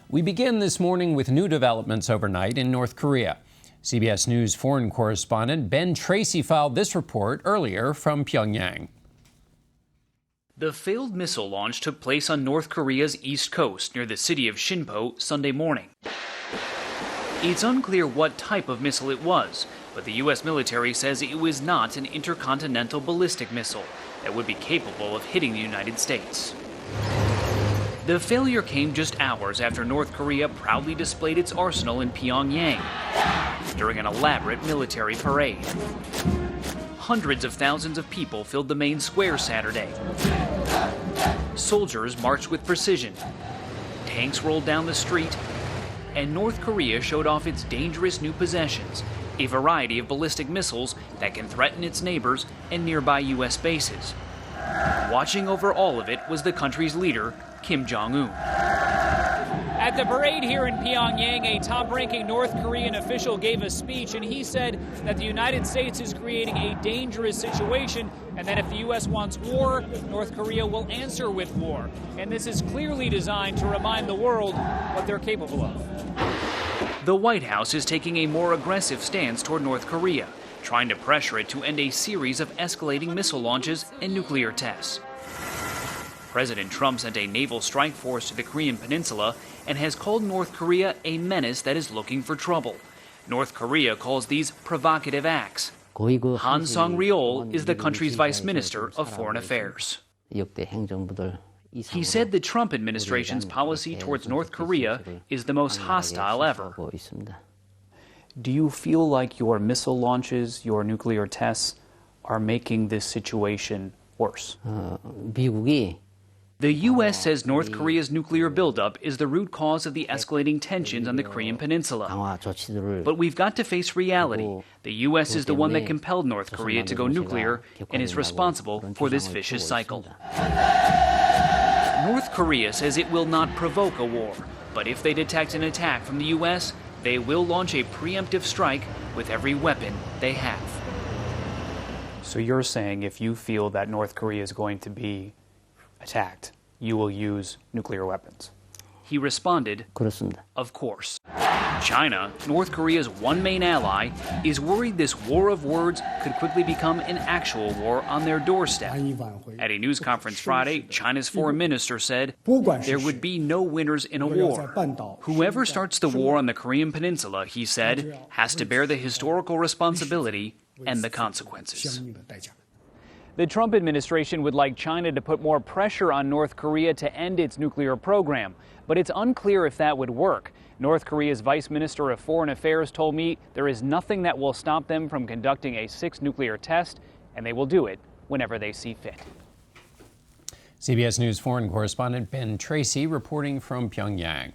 We begin this morning with new developments overnight in North Korea. CBS News foreign correspondent Ben Tracy filed this report earlier from Pyongyang. The failed missile launch took place on North Korea's east coast near the city of Sinpo Sunday morning. It's unclear what type of missile it was, but the U.S. military says it was not an intercontinental ballistic missile that would be capable of hitting the United States. The failure came just hours after North Korea proudly displayed its arsenal in Pyongyang during an elaborate military parade. Hundreds of thousands of people filled the main square Saturday. Soldiers marched with precision. Tanks rolled down the street, and North Korea showed off its dangerous new possessions, a variety of ballistic missiles that can threaten its neighbors and nearby U.S. bases. Watching over all of it was the country's leader, Kim Jong-un. At the parade here in Pyongyang, a top-ranking North Korean official gave a speech, and he said that the United States is creating a dangerous situation, and that if the U.S. wants war, North Korea will answer with war. And this is clearly designed to remind the world what they're capable of. The White House is taking a more aggressive stance toward North Korea, trying to pressure it to end a series of escalating missile launches and nuclear tests. President Trump sent a naval strike force to the Korean peninsula and has called North Korea a menace that is looking for trouble. North Korea calls these provocative acts. Han Song-ryol is the country's vice minister of foreign affairs. He said the Trump administration's policy towards North Korea is the most hostile ever. Do you feel like your missile launches, your nuclear tests, are making this situation worse? The U.S. says North Korea's nuclear buildup is the root cause of the escalating tensions on the Korean peninsula. But we've got to face reality. The U.S. is the one that compelled North Korea to go nuclear and is responsible for this vicious cycle. North Korea says it will not provoke a war, but if they detect an attack from the U.S., they will launch a preemptive strike with every weapon they have. So you're saying if you feel that North Korea is going to be attacked, you will use nuclear weapons? He responded, of course. China, North Korea's one main ally, is worried this war of words could quickly become an actual war on their doorstep. At a news conference Friday, China's foreign minister said there would be no winners in a war. Whoever starts the war on the Korean peninsula, he said, has to bear the historical responsibility and the consequences. The Trump administration would like China to put more pressure on North Korea to end its nuclear program, but it's unclear if that would work. North Korea's Vice Minister of Foreign Affairs told me there is nothing that will stop them from conducting a sixth nuclear test, and they will do it whenever they see fit. CBS News foreign correspondent Ben Tracy reporting from Pyongyang.